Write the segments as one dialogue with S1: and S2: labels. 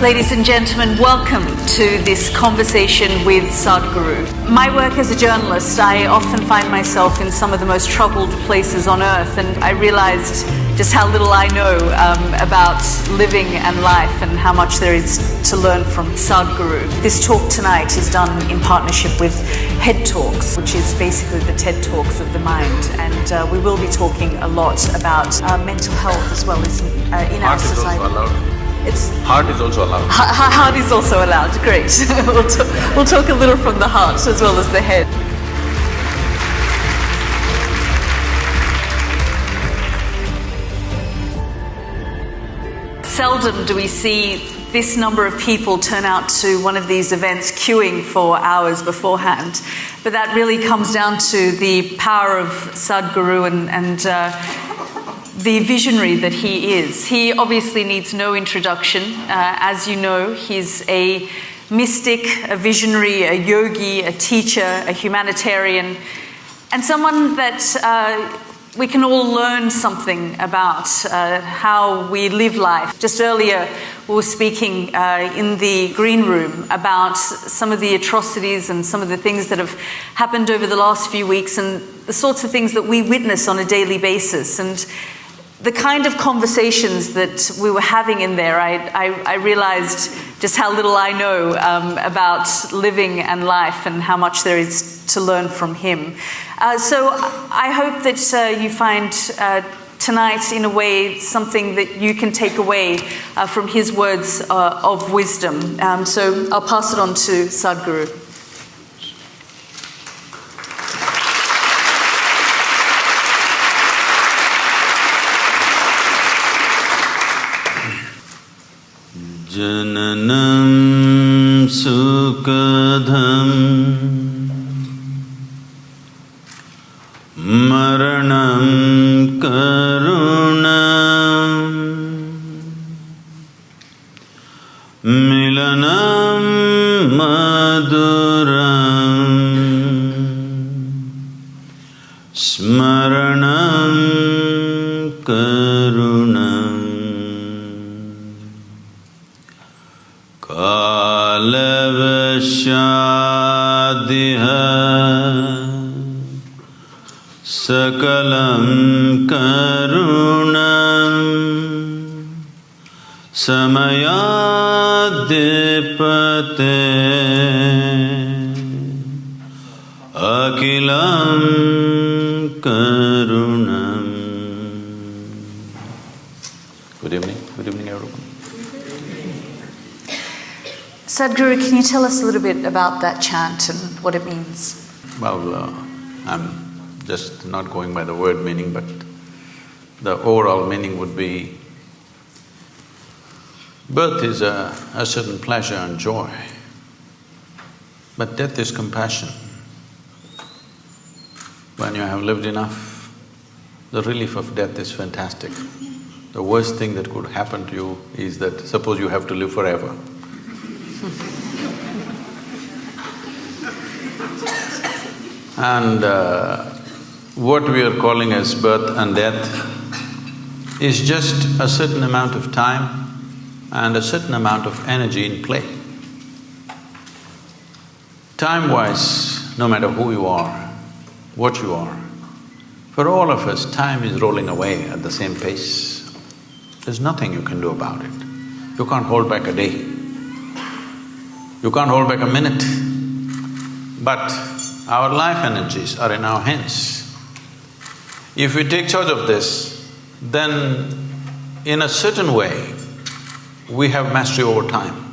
S1: Ladies and gentlemen, welcome to this conversation with Sadhguru. My work as a journalist, I often find myself in some of the most troubled places on earth, and I realized just how little I know about living and life and how much there is to learn from Sadhguru. This talk tonight is done in partnership with Head Talks, which is basically the TED Talks of the mind, and we will be talking a lot about mental health as well as in our society.
S2: Heart is also allowed.
S1: Heart is also allowed, great. We'll talk a little from the heart as well as the head. Seldom do we see this number of people turn out to one of these events queuing for hours beforehand. But that really comes down to the power of Sadhguru and the visionary that he is. He obviously needs no introduction. As you know, he's a mystic, a visionary, a yogi, a teacher, a humanitarian, and someone that we can all learn something about how we live life. Just earlier, we were speaking in the green room about some of the atrocities and some of the things that have happened over the last few weeks and the sorts of things that we witness on a daily basis. And the kind of conversations that we were having in there, I realized just how little I know about living and life and how much there is to learn from him. So I hope that you find tonight, in a way, something that you can take away from his words of wisdom. So I'll pass it on to Sadhguru.
S2: Jananam sukadham maranam karunam milanam maduram smaranam karunam Kalavashadiha Sakalam Karunam Samayadipate Akilam Karunam. Good evening. Good evening, everyone.
S1: Sadhguru, can you tell us a little bit about that chant and what it means?
S2: Well, I'm just not going by the word meaning, but the overall meaning would be, birth is a certain pleasure and joy, but death is compassion. When you have lived enough, the relief of death is fantastic. The worst thing that could happen to you is that suppose you have to live forever. And what we are calling as birth and death is just a certain amount of time and a certain amount of energy in play. Time-wise, no matter who you are, what you are, for all of us, time is rolling away at the same pace. There's nothing you can do about it. You can't hold back a day. You can't hold back a minute. But our life energies are in our hands. If we take charge of this, then in a certain way, we have mastery over time.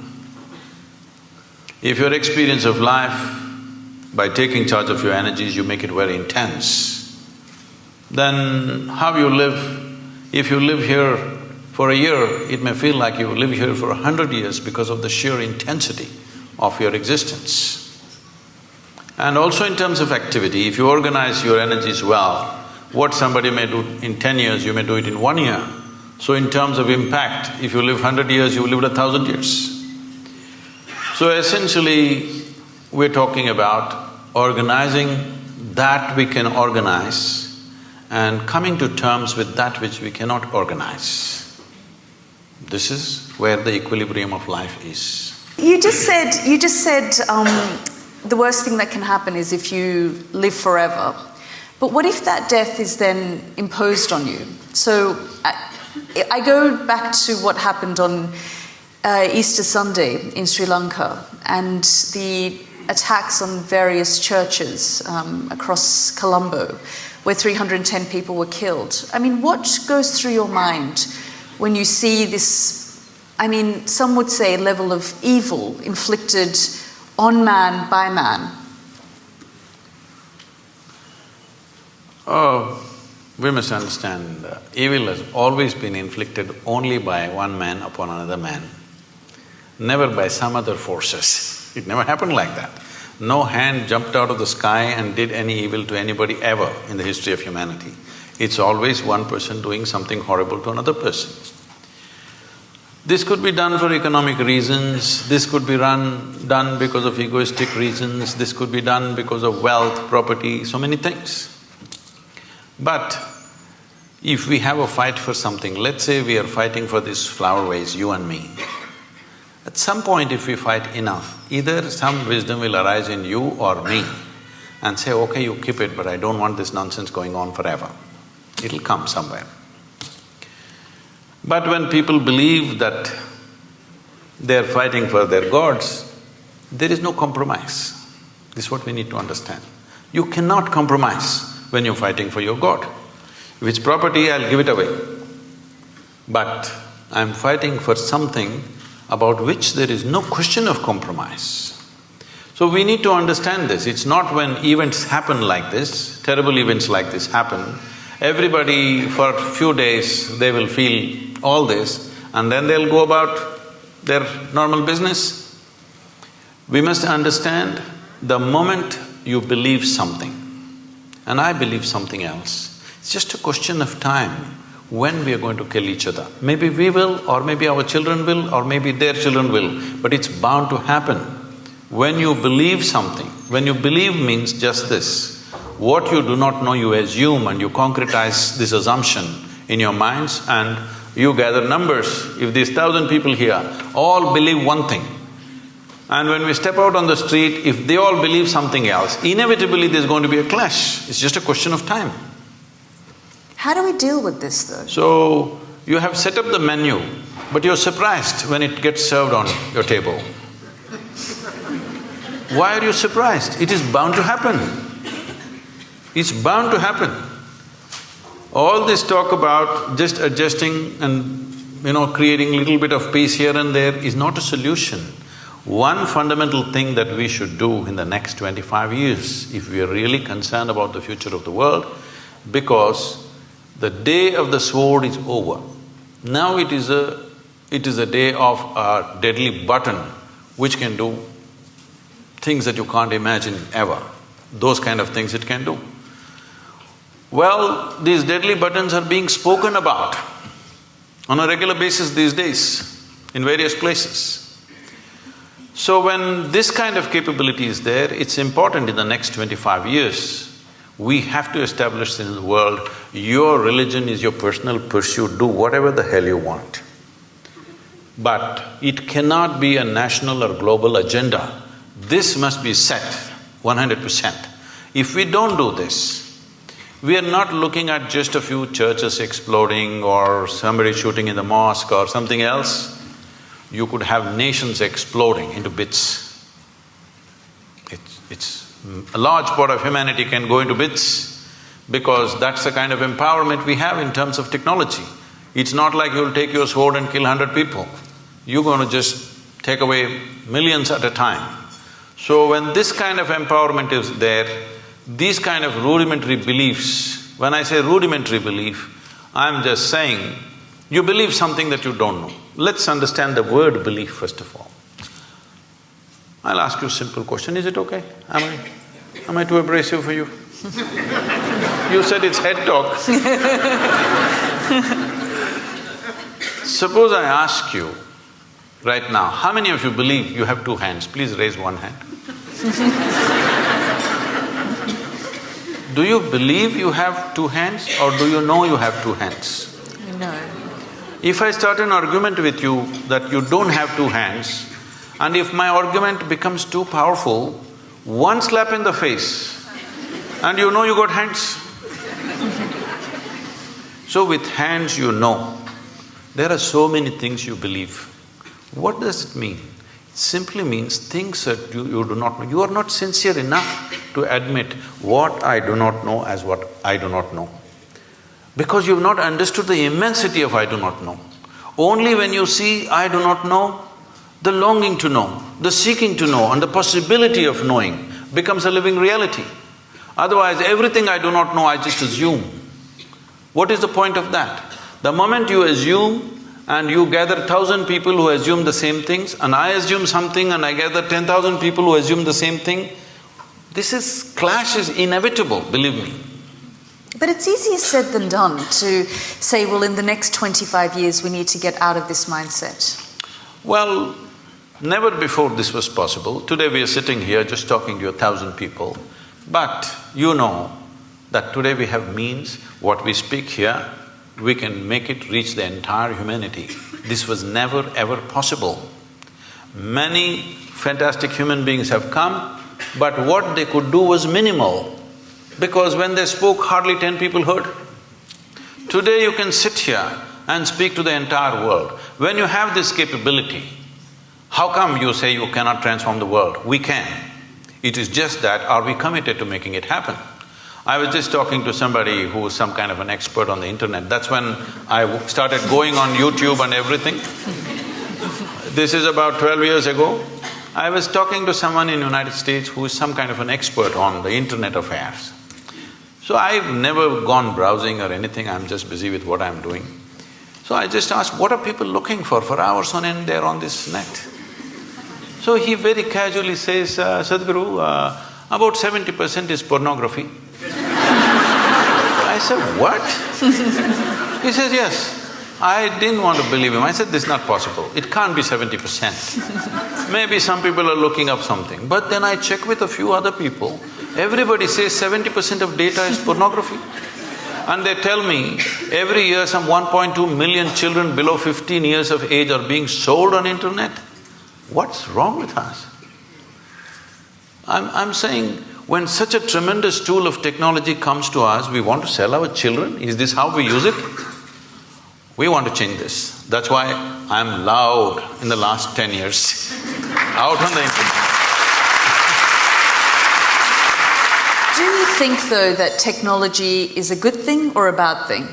S2: If your experience of life, by taking charge of your energies, you make it very intense, then how you live, if you live here for a year, it may feel like you live here for 100 years because of the sheer intensity of your existence. And also in terms of activity, if you organize your energies well, what somebody may do in 10 years, you may do it in 1 year. So in terms of impact, if you live 100 years, you live 1,000 years. So essentially, we're talking about organizing that we can organize and coming to terms with that which we cannot organize. This is where the equilibrium of life is.
S1: You just said the worst thing that can happen is if you live forever. But what if that death is then imposed on you? So I go back to what happened on Easter Sunday in Sri Lanka and the attacks on various churches across Colombo, where 310 people were killed. I mean, what goes through your mind when you see this, I mean, some would say level of evil inflicted on man by man?
S2: Oh, we must understand, evil has always been inflicted only by one man upon another man, never by some other forces. It never happened like that. No hand jumped out of the sky and did any evil to anybody ever in the history of humanity. It's always one person doing something horrible to another person. This could be done for economic reasons, this could be done because of egoistic reasons, this could be done because of wealth, property, so many things. But if we have a fight for something, let's say we are fighting for this flower vase, you and me. At some point if we fight enough, either some wisdom will arise in you or me and say, okay, you keep it, but I don't want this nonsense going on forever. It'll come somewhere. But when people believe that they're fighting for their gods, there is no compromise. This is what we need to understand. You cannot compromise when you're fighting for your god. If it's property, I'll give it away. But I'm fighting for something about which there is no question of compromise. So we need to understand this. It's not when events happen like this, terrible events like this happen, everybody for a few days they will feel all this and then they'll go about their normal business. We must understand the moment you believe something and I believe something else, it's just a question of time when we are going to kill each other. Maybe we will, or maybe our children will, or maybe their children will, but it's bound to happen. When you believe something, when you believe means just this, what you do not know you assume and you concretize this assumption in your minds and you gather numbers. If these 1,000 people here all believe one thing, and when we step out on the street, if they all believe something else, inevitably there's going to be a clash. It's just a question of time.
S1: How do we deal with this though?
S2: So, you have set up the menu, but you're surprised when it gets served on your table. Why are you surprised? It is bound to happen. It's bound to happen. All this talk about just adjusting and creating a little bit of peace here and there is not a solution. One fundamental thing that we should do in the next 25 years, if we are really concerned about the future of the world, because the day of the sword is over. Now it is a day of a deadly button which can do things that you can't imagine ever. Those kind of things it can do. Well, these deadly buttons are being spoken about on a regular basis these days in various places. So when this kind of capability is there, it's important in the next 25 years, we have to establish in the world, your religion is your personal pursuit, do whatever the hell you want. But it cannot be a national or global agenda. This must be set 100%. If we don't do this, we are not looking at just a few churches exploding or somebody shooting in the mosque or something else. You could have nations exploding into bits. A large part of humanity can go into bits because that's the kind of empowerment we have in terms of technology. It's not like you'll take your sword and kill 100 people. You're going to just take away millions at a time. So when this kind of empowerment is there, these kind of rudimentary beliefs, when I say rudimentary belief, I'm just saying, you believe something that you don't know. Let's understand the word belief first of all. I'll ask you a simple question, is it okay? Am I too abrasive for you? You said it's head talk. Suppose I ask you right now, how many of you believe you have two hands? Please raise one hand. Do you believe you have two hands or do you know you have two hands?
S1: No.
S2: If I start an argument with you that you don't have two hands, and if my argument becomes too powerful, one slap in the face and you know you got hands. So with hands you know. There are so many things you believe. What does it mean? It simply means things that you do not know. You are not sincere enough to admit what I do not know as what I do not know. Because you've not understood the immensity of I do not know. Only when you see I do not know, the longing to know, the seeking to know and the possibility of knowing becomes a living reality. Otherwise, everything I do not know, I just assume. What is the point of that? The moment you assume and you gather 1,000 people who assume the same things, and I assume something and I gather 10,000 people who assume the same thing, clash is inevitable, believe me.
S1: But it's easier said than done to say, well, in the next 25 years we need to get out of this mindset.
S2: Well, never before this was possible. Today we are sitting here just talking to 1,000 people, but you know that today we have means, what we speak here, we can make it reach the entire humanity. This was never ever possible. Many fantastic human beings have come, but what they could do was minimal, because when they spoke, hardly 10 people heard. Today you can sit here and speak to the entire world. When you have this capability, how come you say you cannot transform the world? We can. It is just that, are we committed to making it happen? I was just talking to somebody who is some kind of an expert on the internet. That's when I started going on YouTube and everything. This is about 12 years ago. I was talking to someone in United States who is some kind of an expert on the internet affairs. So I've never gone browsing or anything, I'm just busy with what I'm doing. So I just asked, what are people looking for hours on end they're on this net? So he very casually says, Sadhguru, about 70% is pornography. I said, what? He says, yes. I didn't want to believe him. I said, this is not possible. It can't be 70%. Maybe some people are looking up something. But then I check with a few other people. Everybody says 70% of data is pornography. And they tell me, every year some 1.2 million children below 15 years of age are being sold on internet. What's wrong with us? I'm saying, when such a tremendous tool of technology comes to us, we want to sell our children? Is this how we use it? We want to change this. That's why I'm loud in the last 10 years, out on the internet.
S1: Do you think, though, that technology is a good thing or a bad thing?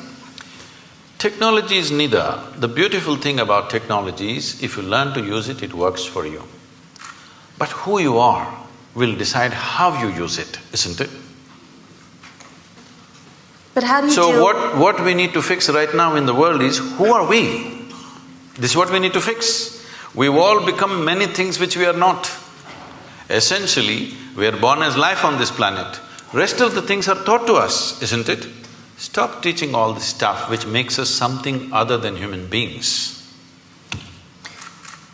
S2: Technology is neither. The beautiful thing about technology is, if you learn to use it, it works for you. But who you are will decide how you use it, isn't it?
S1: But how do you
S2: So what we need to fix right now in the world is, who are we? This is what we need to fix. We've all become many things which we are not. Essentially, we are born as life on this planet. Rest of the things are taught to us, isn't it? Stop teaching all this stuff which makes us something other than human beings.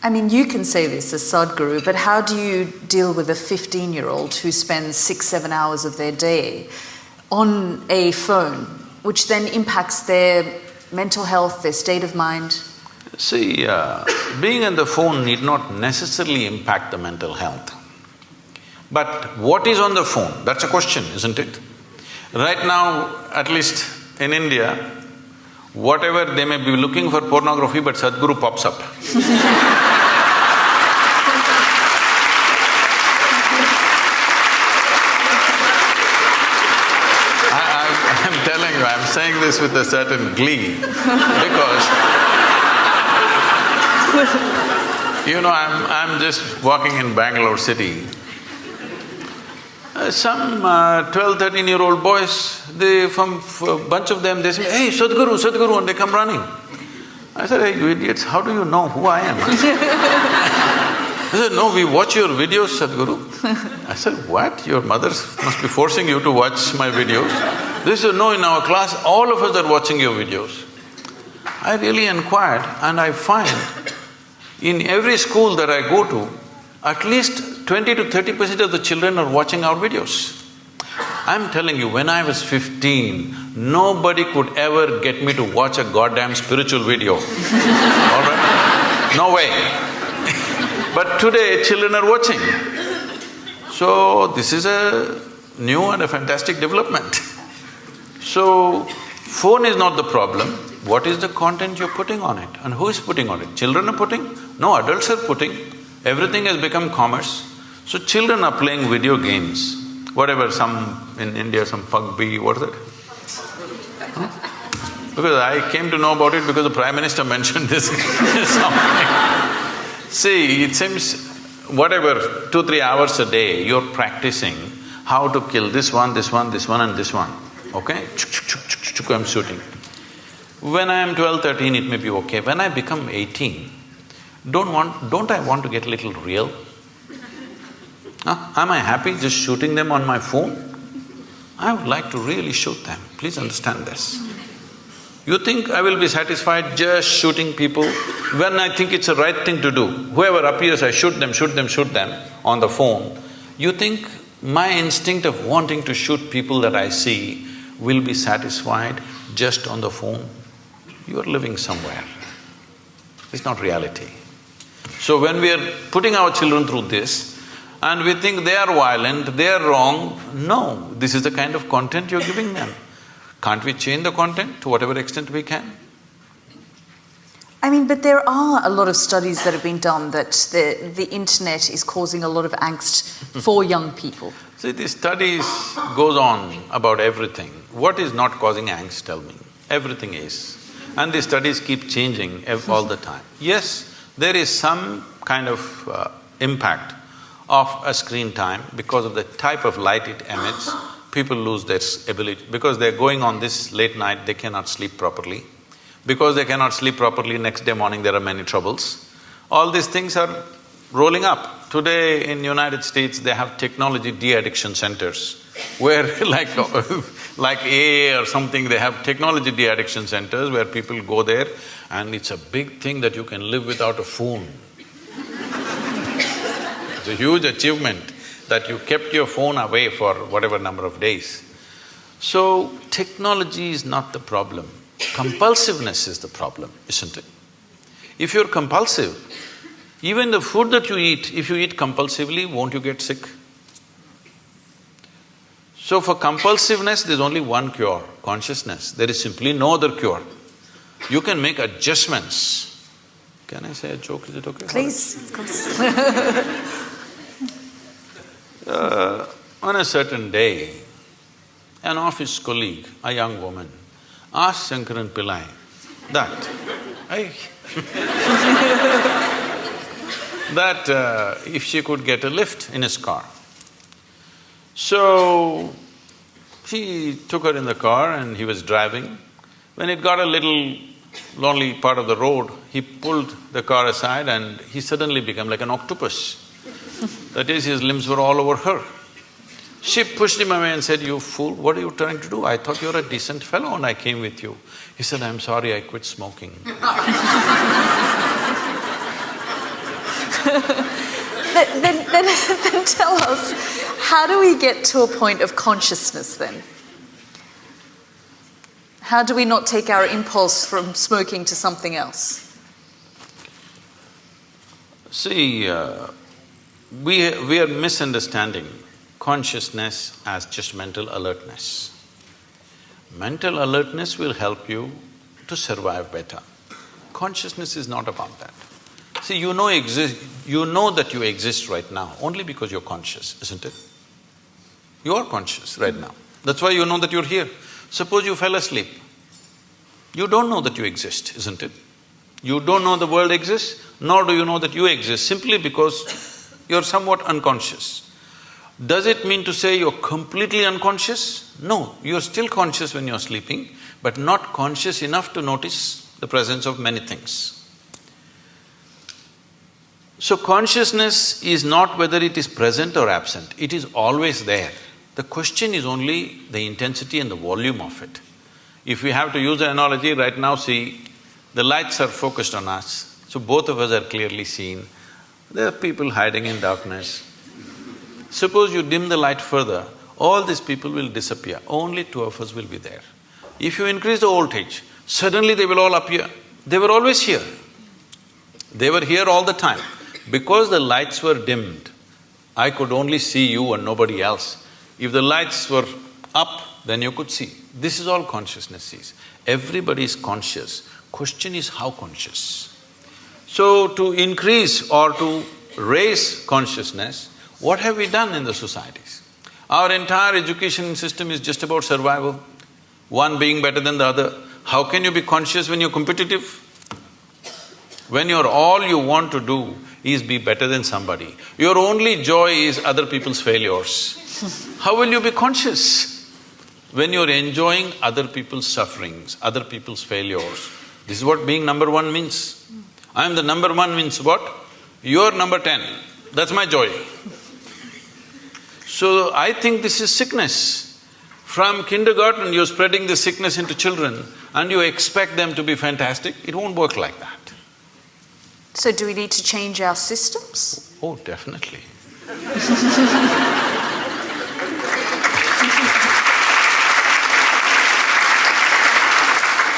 S1: I mean, you can say this as Sadhguru, but how do you deal with a 15-year-old who spends 6-7 hours of their day on a phone, which then impacts their mental health, their state of mind?
S2: See, being on the phone need not necessarily impact the mental health. But what is on the phone? That's a question, isn't it? Right now, at least in India, whatever they may be looking for pornography, but Sadhguru pops up. I'm telling you, I'm saying this with a certain glee, because you know, I'm just walking in Bangalore city. Some 12, 13-year-old boys, a bunch of them, they say, hey, Sadhguru, Sadhguru, and they come running. I said, hey, you idiots, how do you know who I am? They said, no, we watch your videos, Sadhguru. I said, what? Your mothers must be forcing you to watch my videos? They said, no, in our class, all of us are watching your videos. I really inquired, and I find in every school that I go to, at least 20 to 30% of the children are watching our videos. I'm telling you, when I was 15, nobody could ever get me to watch a goddamn spiritual video. All right? No way. But today, children are watching. So, this is a new and a fantastic development. So, phone is not the problem. What is the content you're putting on it and who is putting on it? Children are putting? No, adults are putting. Everything has become commerce. So, children are playing video games. Whatever, some… in India, some PUBG, what is it? Because I came to know about it because the Prime Minister mentioned this something. See, it seems whatever, 2-3 hours a day, you're practicing how to kill this one, this one, this one and this one, okay? I'm shooting. When I am 12, 13, it may be okay. When I become 18, don't I want to get a little real? Am I happy just shooting them on my phone? I would like to really shoot them, please understand this. You think I will be satisfied just shooting people when I think it's the right thing to do? Whoever appears, I shoot them on the phone. You think my instinct of wanting to shoot people that I see will be satisfied just on the phone? You are living somewhere. It's not reality. So when we are putting our children through this and we think they are violent, they are wrong, no, this is the kind of content you're giving them. Can't we change the content to whatever extent we can?
S1: I mean, but there are a lot of studies that have been done that the internet is causing a lot of angst for young people.
S2: See, these studies goes on about everything. What is not causing angst, tell me? Everything is. And these studies keep changing all the time. Yes, there is some kind of impact of a screen time because of the type of light it emits. People lose their ability… because they're going on this late night, they cannot sleep properly. Because they cannot sleep properly, next day morning there are many troubles. All these things are rolling up. Today in United States, they have technology de-addiction centers where like AA or something, they have technology de-addiction centers where people go there and it's a big thing that you can live without a phone. It's a huge achievement that you kept your phone away for whatever number of days. So, technology is not the problem. Compulsiveness is the problem, isn't it? If you're compulsive, even the food that you eat, if you eat compulsively, won't you get sick? So for compulsiveness, there's only one cure, consciousness. There is simply no other cure. You can make adjustments. Can I say a joke? Is it okay?
S1: Please, of course.
S2: On a certain day, an office colleague, a young woman, asked Shankaran Pillai that if she could get a lift in his car. So, he took her in the car and he was driving. When it got a little lonely part of the road, he pulled the car aside and he suddenly became like an octopus. That is, his limbs were all over her. She pushed him away and said, "You fool, what are you trying to do? I thought you were a decent fellow and I came with you." He said, "I'm sorry, I quit smoking."
S1: Then tell us, how do we get to a point of consciousness then? How do we not take our impulse from smoking to something else?
S2: See, we are misunderstanding consciousness as just mental alertness. Mental alertness will help you to survive better. Consciousness is not about that. See, you know that you exist right now only because you're conscious, isn't it? You are conscious right now. That's why you know that you're here. Suppose you fell asleep. You don't know that you exist, isn't it? You don't know the world exists, nor do you know that you exist, simply because you're somewhat unconscious. Does it mean to say you're completely unconscious? No, you're still conscious when you're sleeping, but not conscious enough to notice the presence of many things. So consciousness is not whether it is present or absent, it is always there. The question is only the intensity and the volume of it. If we have to use an analogy, right now see, the lights are focused on us, so both of us are clearly seen. There are people hiding in darkness. Suppose you dim the light further, all these people will disappear, only two of us will be there. If you increase the voltage, suddenly they will all appear. They were always here. They were here all the time. Because the lights were dimmed, I could only see you and nobody else. If the lights were up, then you could see. This is all consciousness sees. Everybody is conscious. Question is how conscious. So to increase or to raise consciousness, what have we done in the societies? Our entire education system is just about survival, one being better than the other. How can you be conscious when you're competitive? When all you want to do is be better than somebody. Your only joy is other people's failures. How will you be conscious? When you're enjoying other people's sufferings, other people's failures. This is what being number one means. I am the number one means what? You're number 10. That's my joy. So I think this is sickness. From kindergarten, you're spreading the sickness into children and you expect them to be fantastic. It won't work like that.
S1: So do we need to change our systems?
S2: Oh, definitely.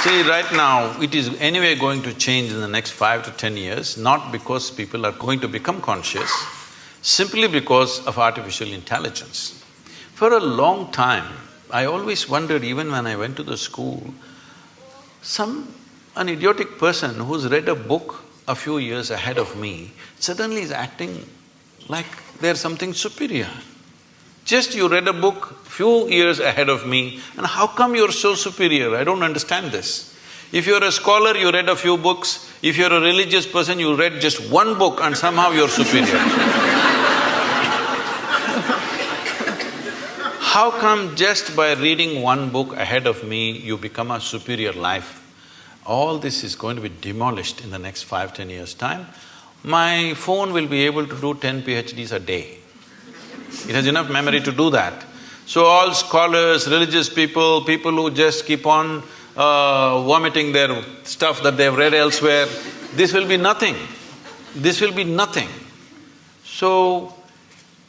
S2: See, right now, it is anyway going to change in the next 5 to 10 years, not because people are going to become conscious, simply because of artificial intelligence. For a long time, I always wondered, even when I went to the school, an idiotic person who's read a book a few years ahead of me suddenly is acting like they're something superior. Just you read a book few years ahead of me, and how come you're so superior? I don't understand this. If you're a scholar, you read a few books. If you're a religious person, you read just one book and somehow you're superior. How come just by reading one book ahead of me, you become a superior life? All this is going to be demolished in the next 5–10 years' time. My phone will be able to do 10 PhDs a day. It has enough memory to do that. So all scholars, religious people, people who just keep on vomiting their stuff that they've read elsewhere, this will be nothing. This will be nothing. So,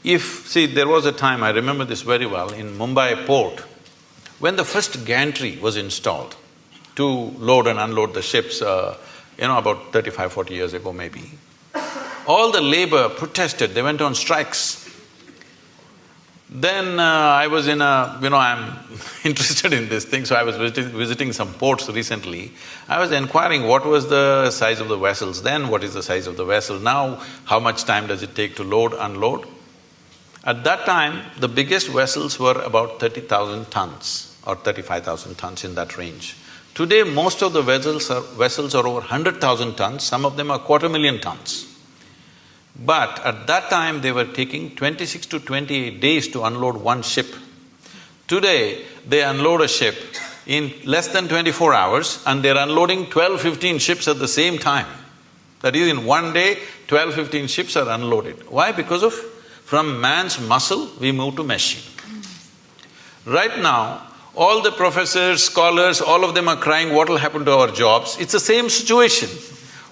S2: see, there was a time, I remember this very well, in Mumbai port, when the first gantry was installed to load and unload the ships, about 35–40 years ago maybe, all the labor protested, they went on strikes. Then I was in I'm interested in this thing, so I was visiting some ports recently. I was inquiring what was the size of the vessels then, what is the size of the vessel now, how much time does it take to load, unload. At that time, the biggest vessels were about 30,000 tons or 35,000 tons, in that range. Today, most of the vessels are over 100,000 tons, some of them are 250,000 tons. But at that time, they were taking 26 to 28 days to unload one ship. Today, they unload a ship in less than 24 hours and they're unloading 12–15 ships at the same time. That is, in one day, 12–15 ships are unloaded. Why? Because from man's muscle, we move to machine. Right now, all the professors, scholars, all of them are crying, what will happen to our jobs? It's the same situation.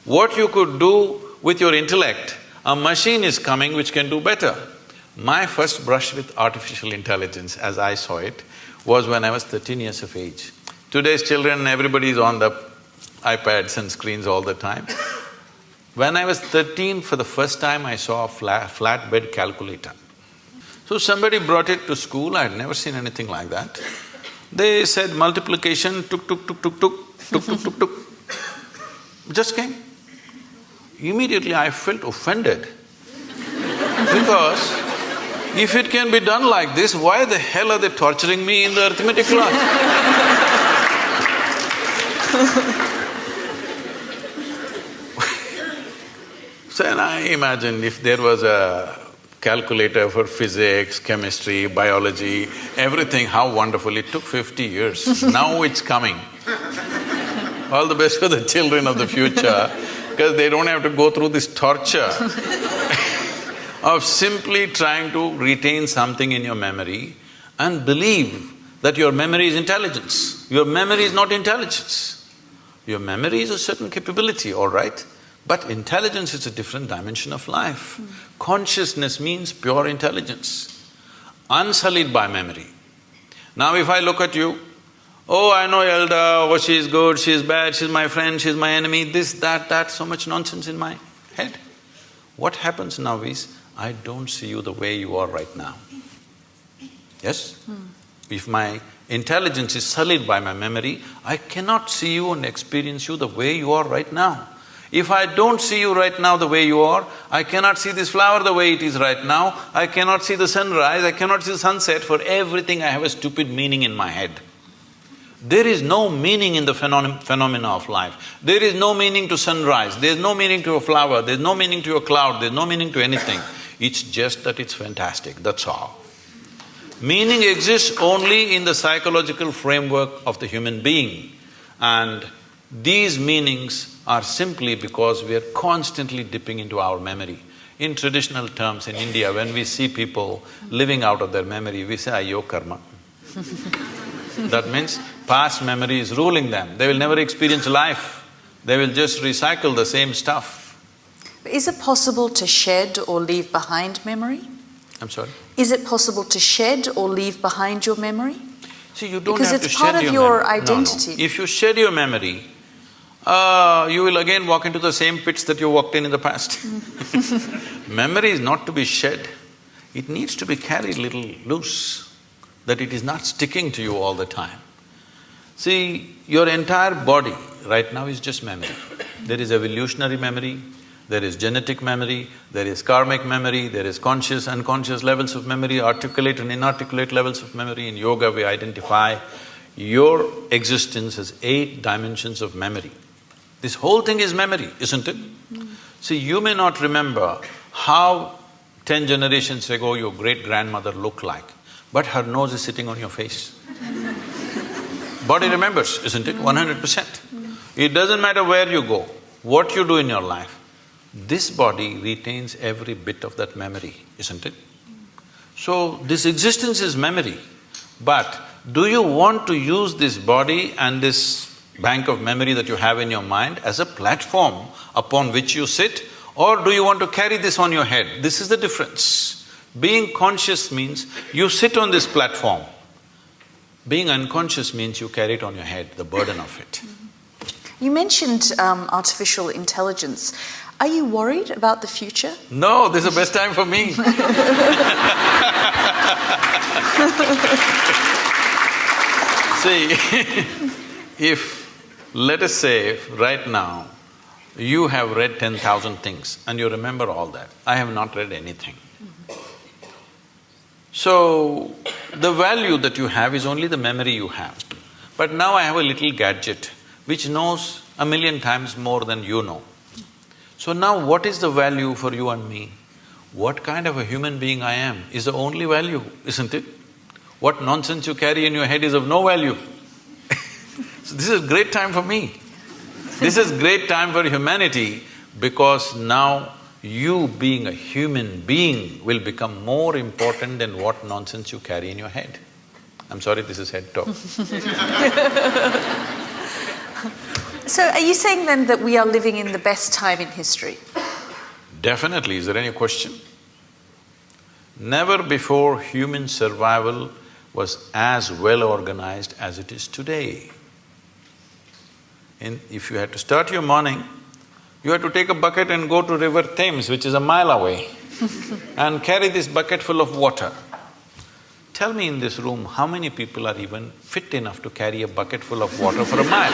S2: What you could do with your intellect, a machine is coming which can do better. My first brush with artificial intelligence, as I saw it, was when I was 13 years of age. Today's children, everybody is on the iPads and screens all the time. When I was 13, for the first time, I saw a flatbed calculator. So somebody brought it to school, I had never seen anything like that. They said multiplication, tuk, tuk, tuk, tuk, tuk, tuk, tuk, tuk, tuk. Just came. Immediately I felt offended because if it can be done like this, why the hell are they torturing me in the arithmetic class? So then I imagined if there was a calculator for physics, chemistry, biology, everything, how wonderful. It took 50 years, now it's coming. All the best for the children of the future, because they don't have to go through this torture of simply trying to retain something in your memory and believe that your memory is intelligence. Your memory is not intelligence. Your memory is a certain capability, all right, but intelligence is a different dimension of life. Consciousness means pure intelligence. unsullied by memory. Now if I look at you, oh, I know Yalda, oh, she's good, she's bad, she's my friend, she's my enemy, this, that, so much nonsense in my head. What happens now is, I don't see you the way you are right now. Yes? If my intelligence is sullied by my memory, I cannot see you and experience you the way you are right now. If I don't see you right now the way you are, I cannot see this flower the way it is right now, I cannot see the sunrise, I cannot see the sunset. For everything I have a stupid meaning in my head. There is no meaning in the phenomena of life. There is no meaning to sunrise, there's no meaning to a flower, there's no meaning to a cloud, there's no meaning to anything. It's just that it's fantastic, that's all. Meaning exists only in the psychological framework of the human being, and these meanings are simply because we are constantly dipping into our memory. In traditional terms in India, when we see people living out of their memory, we say, ayyo karma. That means past memory is ruling them. They will never experience life. They will just recycle the same stuff.
S1: Is it possible to shed or leave behind memory?
S2: I'm sorry?
S1: Is it possible to shed or leave behind your memory?
S2: See, you don't
S1: because
S2: have to
S1: it's
S2: shed
S1: part of
S2: your
S1: your
S2: memory.
S1: identity.
S2: No. If you shed your memory, you will again walk into the same pits that you walked in the past. Memory is not to be shed, it needs to be carried little loose, that it is not sticking to you all the time. See, your entire body right now is just memory. There is evolutionary memory, there is genetic memory, there is karmic memory, there is conscious, unconscious levels of memory, articulate and inarticulate levels of memory. In yoga we identify your existence as 8 dimensions of memory. This whole thing is memory, isn't it? See, you may not remember how 10 generations ago your great-grandmother looked like, but her nose is sitting on your face. Body remembers, isn't it? 100%. It doesn't matter where you go, what you do in your life, this body retains every bit of that memory, isn't it? So, this existence is memory, but do you want to use this body and this bank of memory that you have in your mind as a platform upon which you sit, or do you want to carry this on your head? This is the difference. Being conscious means you sit on this platform. Being unconscious means you carry it on your head, the burden of it.
S1: You mentioned artificial intelligence. Are you worried about the future?
S2: No, this is the best time for me. See, if, let us say, right now, you have read 10,000 things and you remember all that. I have not read anything. So, the value that you have is only the memory you have. But now I have a little gadget which knows 1,000,000 times more than you know. So now what is the value for you and me? What kind of a human being I am is the only value, isn't it? What nonsense you carry in your head is of no value. So this is a great time for me. This is great time for humanity, because now you being a human being will become more important than what nonsense you carry in your head. I'm sorry, this is head talk.
S1: So are you saying then that we are living in the best time in history?
S2: Definitely. Is there any question? Never before human survival was as well organized as it is today. If you had to start your morning, you had to take a bucket and go to River Thames, which is a mile away, and carry this bucket full of water. Tell me in this room, how many people are even fit enough to carry a bucket full of water for a mile?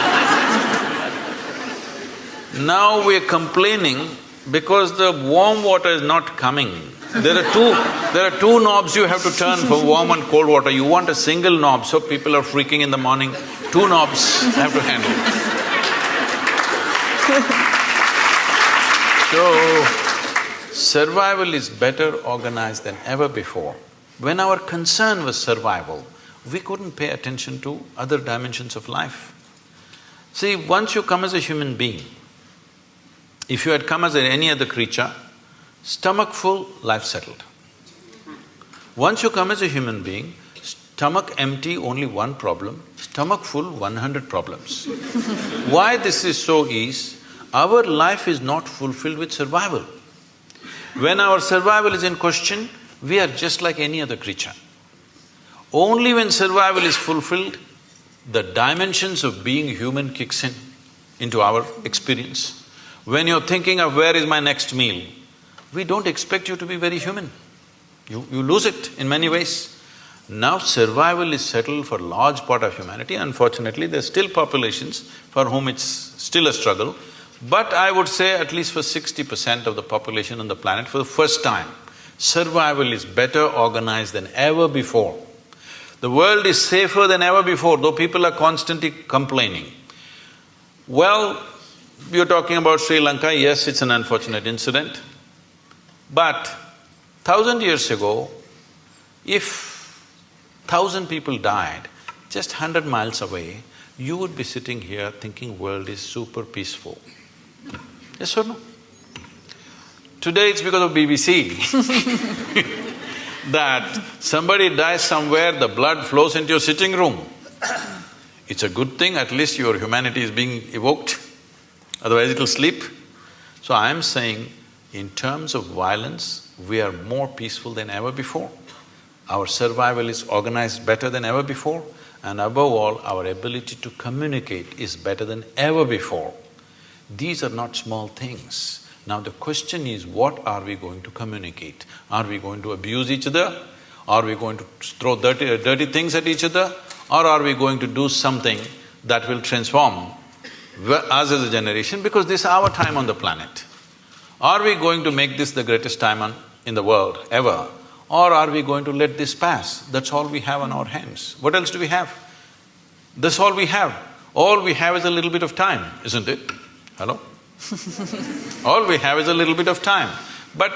S2: Now we're complaining because the warm water is not coming. There are two knobs you have to turn for warm and cold water. You want a single knob, so people are freaking in the morning. 2 knobs have to handle. So, survival is better organized than ever before. When our concern was survival, we couldn't pay attention to other dimensions of life. See, once you come as a human being, if you had come as any other creature, stomach full, life settled. Once you come as a human being, stomach empty, only one problem, stomach full, 100 problems. Why this is so is, our life is not fulfilled with survival. When our survival is in question, we are just like any other creature. Only when survival is fulfilled, the dimensions of being human kicks in into our experience. When you're thinking of where is my next meal, we don't expect you to be very human. You lose it in many ways. Now survival is settled for a large part of humanity. Unfortunately, there's still populations for whom it's still a struggle. But I would say at least for 60% of the population on the planet, for the first time, survival is better organized than ever before. The world is safer than ever before, though people are constantly complaining. Well, you're talking about Sri Lanka, yes, it's an unfortunate incident. But 1,000 years ago, if 1,000 people died just 100 miles away, you would be sitting here thinking world is super peaceful. Yes or no? Today it's because of BBC that somebody dies somewhere, the blood flows into your sitting room. It's a good thing, at least your humanity is being evoked, otherwise it'll sleep. So I'm saying, in terms of violence, we are more peaceful than ever before. Our survival is organized better than ever before, and above all, our ability to communicate is better than ever before. These are not small things. Now the question is, what are we going to communicate? Are we going to abuse each other? Are we going to throw dirty things at each other? Or are we going to do something that will transform us as a generation, because this is our time on the planet? Are we going to make this the greatest time in the world ever? Or are we going to let this pass? That's all we have on our hands. What else do we have? That's all we have. All we have is a little bit of time, isn't it? Hello? All we have is a little bit of time. But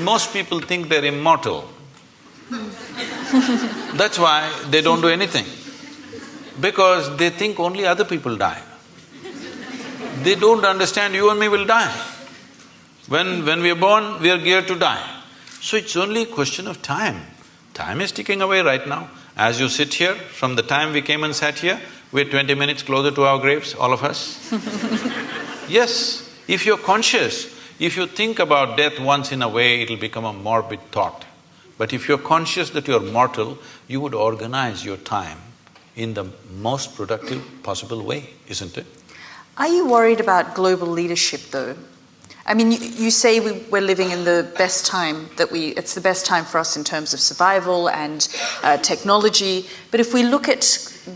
S2: most people think they're immortal. That's why they don't do anything. Because they think only other people die. They don't understand you and me will die. When we are born, we are geared to die. So it's only a question of time. Time is ticking away right now. As you sit here, from the time we came and sat here, we're 20 minutes closer to our graves, all of us. Yes, if you're conscious, if you think about death once in a way, it'll become a morbid thought. But if you're conscious that you're mortal, you would organize your time in the most productive possible way, isn't it?
S1: Are you worried about global leadership, though? I mean, you say we're living in the best time it's the best time for us in terms of survival and technology, but if we look at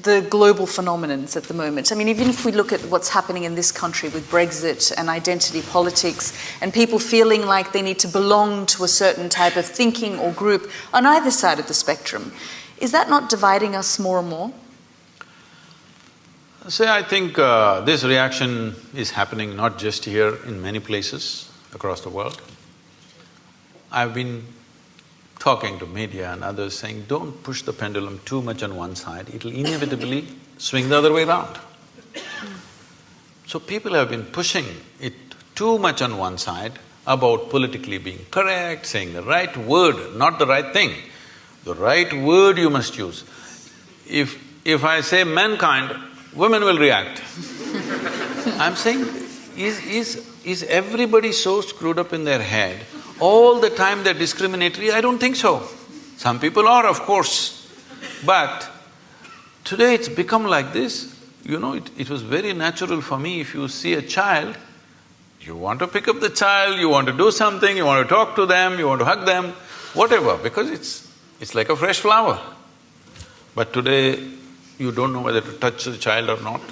S1: the global phenomenons at the moment, I mean, even if we look at what's happening in this country with Brexit and identity politics and people feeling like they need to belong to a certain type of thinking or group on either side of the spectrum, is that not dividing us more and more?
S2: See, I think this reaction is happening not just here, in many places across the world. I've been talking to media and others saying, don't push the pendulum too much on one side, it'll inevitably swing the other way around. So people have been pushing it too much on one side about politically being correct, saying the right word, not the right thing. The right word you must use. If I say mankind, women will react. I'm saying, is everybody so screwed up in their head, all the time they're discriminatory? I don't think so. Some people are, of course. But today it's become like this. You know, it was very natural for me, if you see a child, you want to pick up the child, you want to do something, you want to talk to them, you want to hug them, whatever, because it's like a fresh flower. But today, you don't know whether to touch the child or not,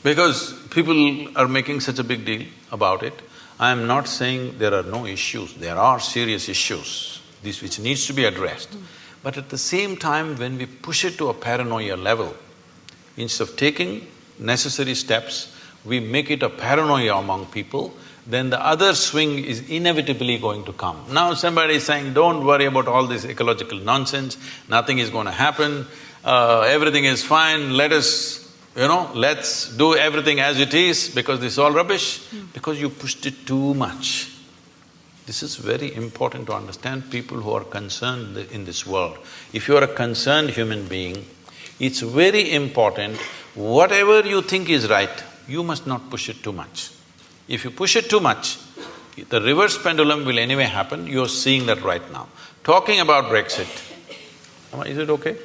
S2: because people are making such a big deal about it. I am not saying there are no issues, there are serious issues, this which needs to be addressed. But at the same time, when we push it to a paranoia level, instead of taking necessary steps, we make it a paranoia among people, then the other swing is inevitably going to come. Now somebody is saying, don't worry about all this ecological nonsense, nothing is going to happen, everything is fine, let's do everything as it is because this is all rubbish, because you pushed it too much. This is very important to understand, people who are concerned in this world. If you are a concerned human being, it's very important, whatever you think is right, you must not push it too much. If you push it too much, the reverse pendulum will anyway happen, you're seeing that right now. Talking about Brexit, Is it okay?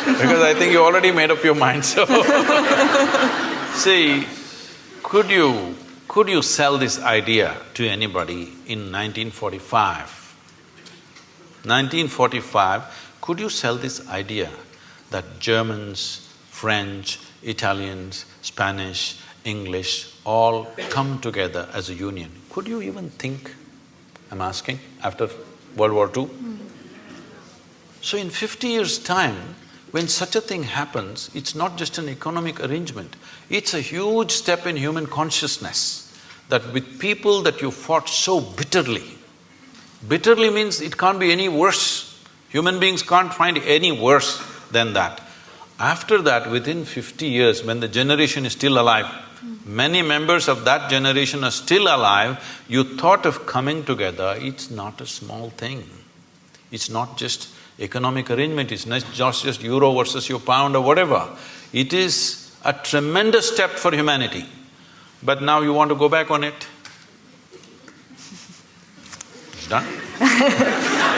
S2: Because I think you already made up your mind, so… See, could you sell this idea to anybody in 1945? 1945, could you sell this idea that Germans, French, Italians, Spanish, English all come together as a union? Could you even think, I'm asking, after World War II? So in 50 years' time, when such a thing happens, it's not just an economic arrangement, it's a huge step in human consciousness that with people that you fought so bitterly, bitterly means it can't be any worse. Human beings can't find any worse than that. After that, within 50 years, when the generation is still alive, many members of that generation are still alive, you thought of coming together, it's not a small thing. It's not just economic arrangement, it's not just euro versus your pound or whatever. It is a tremendous step for humanity. But now you want to go back on it? It's done.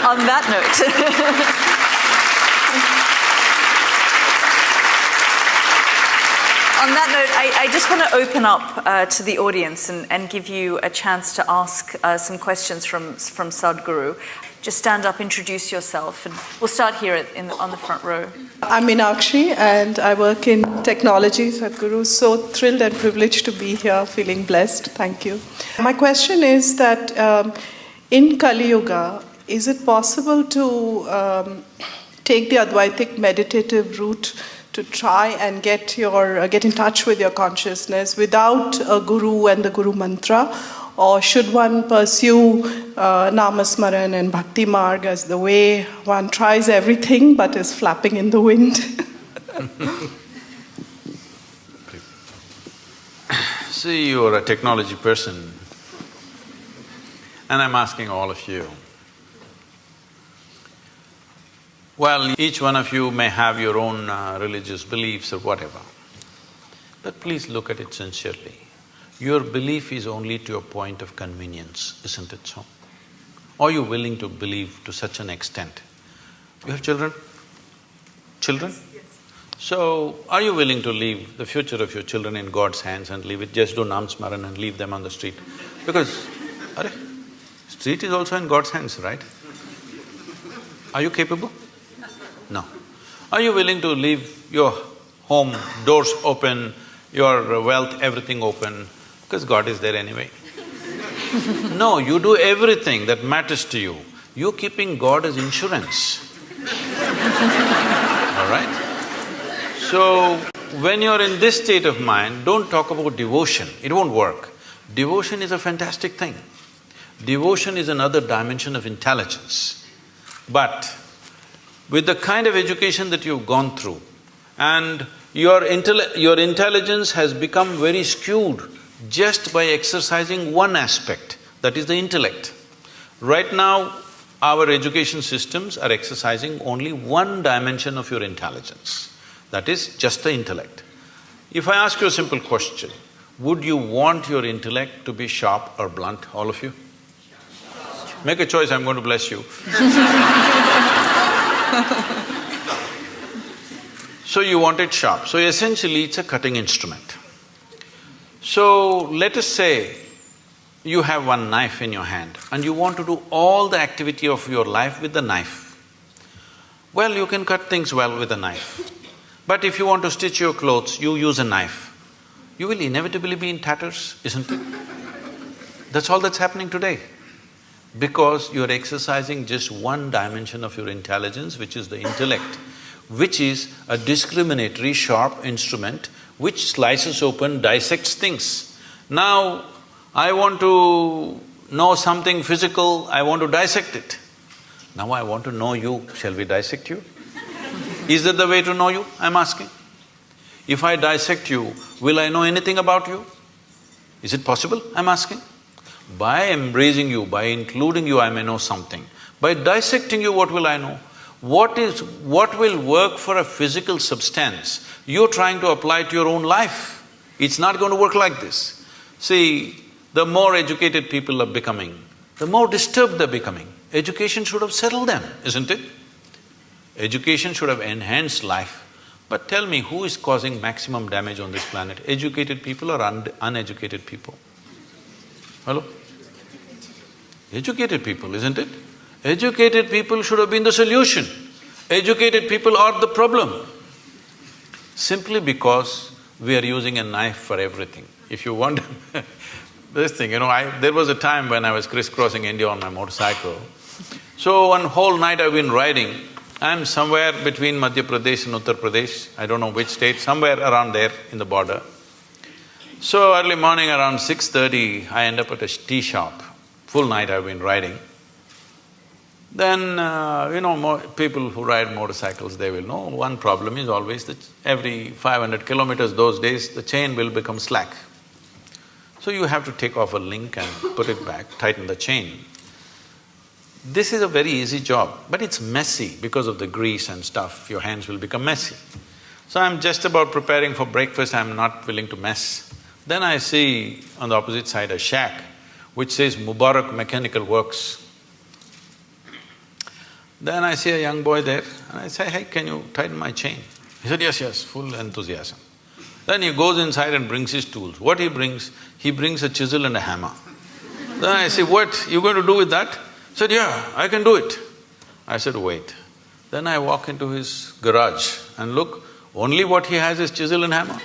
S1: On that note On that note, I just want to open up to the audience and give you a chance to ask some questions from Sadhguru. Just stand up, introduce yourself, and we'll start here on the front row.
S3: I'm Meenakshi and I work in technology, Sadhguru. So thrilled and privileged to be here, feeling blessed. Thank you. My question is that in Kali Yuga, is it possible to take the Advaitic meditative route to try and get in touch with your consciousness without a guru and the guru mantra? Or should one pursue Namasmaran and Bhakti Marg as the way one tries everything but is flapping in the wind?
S2: See, you're a technology person, and I'm asking all of you. Well, each one of you may have your own religious beliefs or whatever, but please look at it sincerely. Your belief is only to a point of convenience, isn't it so? Are you willing to believe to such an extent? You have children? Children?
S3: Yes.
S2: So, are you willing to leave the future of your children in God's hands and leave it, just do Namsmaran and leave them on the street? Because, street is also in God's hands, right? Are you capable? No. Are you willing to leave your home, doors open, your wealth, everything open, because God is there anyway? No, you do everything that matters to you. You're keeping God as insurance. All right? So, when you're in this state of mind, don't talk about devotion, it won't work. Devotion is a fantastic thing. Devotion is another dimension of intelligence. But with the kind of education that you've gone through, and your intelligence has become very skewed just by exercising one aspect, that is the intellect. Right now, our education systems are exercising only one dimension of your intelligence, that is just the intellect. If I ask you a simple question, would you want your intellect to be sharp or blunt, all of you? Make a choice, I'm going to bless you. So you want it sharp. So essentially it's a cutting instrument. So let us say you have one knife in your hand and you want to do all the activity of your life with the knife. Well, you can cut things well with a knife. But if you want to stitch your clothes, you use a knife. You will inevitably be in tatters, isn't it? That's all that's happening today. Because you're exercising just one dimension of your intelligence, which is the intellect, which is a discriminatory, sharp instrument which slices open, dissects things. Now, I want to know something physical, I want to dissect it. Now I want to know you, shall we dissect you? Is that the way to know you, I'm asking? If I dissect you, will I know anything about you? Is it possible, I'm asking? By embracing you, by including you, I may know something. By dissecting you, what will I know? What will work for a physical substance, you're trying to apply to your own life. It's not going to work like this. See, the more educated people are becoming, the more disturbed they're becoming. Education should have settled them, isn't it? Education should have enhanced life. But tell me, who is causing maximum damage on this planet? Educated people or uneducated people? Hello? Educated people, isn't it? Educated people should have been the solution. Educated people are the problem. Simply because we are using a knife for everything. If you want this thing, there was a time when I was crisscrossing India on my motorcycle. So one whole night I've been riding. I'm somewhere between Madhya Pradesh and Uttar Pradesh, I don't know which state, somewhere around there in the border. So early morning around 6:30, I end up at a tea shop. Full night I've been riding. Then, people who ride motorcycles, they will know one problem is always that every 500 kilometers those days, the chain will become slack. So you have to take off a link and put it back, tighten the chain. This is a very easy job, but it's messy because of the grease and stuff, your hands will become messy. So I'm just about preparing for breakfast, I'm not willing to mess. Then I see on the opposite side a shack which says Mubarak Mechanical Works. Then I see a young boy there and I say, "Hey, can you tighten my chain?" He said, yes, full enthusiasm. Then he goes inside and brings his tools. What he brings? He brings a chisel and a hammer. Then I say, "What you going to do with that?" He said, "Yeah, I can do it." I said, "Wait." Then I walk into his garage and look, only what he has is chisel and hammer.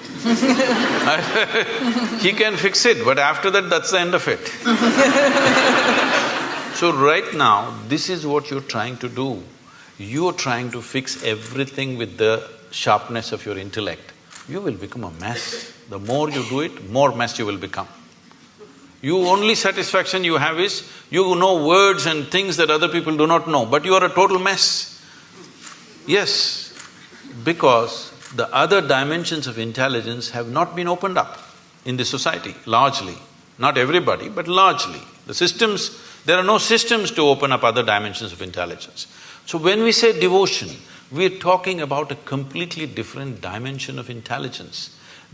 S2: He can fix it, but after that, that's the end of it. So right now, this is what you're trying to do. You're trying to fix everything with the sharpness of your intellect. You will become a mess. The more you do it, more mess you will become. You only satisfaction you have is, you know words and things that other people do not know, but you are a total mess. Yes, because the other dimensions of intelligence have not been opened up in the society, largely. Not everybody, but largely. The systems, there are no systems to open up other dimensions of intelligence. So when we say devotion, we're talking about a completely different dimension of intelligence.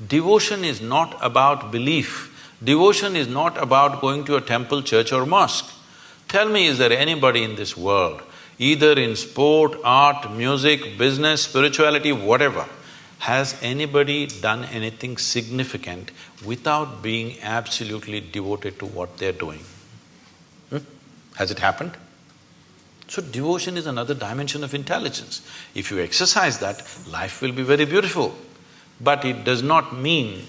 S2: Devotion is not about belief. Devotion is not about going to a temple, church or mosque. Tell me, is there anybody in this world, either in sport, art, music, business, spirituality, whatever, has anybody done anything significant without being absolutely devoted to what they're doing? Has it happened? So devotion is another dimension of intelligence. If you exercise that, life will be very beautiful. But it does not mean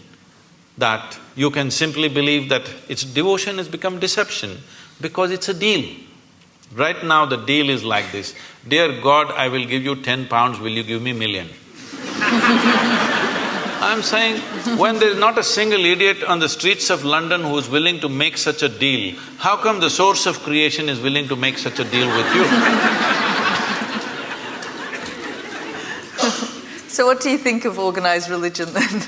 S2: that you can simply believe that its devotion has become deception because it's a deal. Right now the deal is like this, "Dear God, I will give you 10 pounds, will you give me million?" I'm saying, when there's not a single idiot on the streets of London who's willing to make such a deal, how come the source of creation is willing to make such a deal with you?
S1: So what do you think of organized religion then?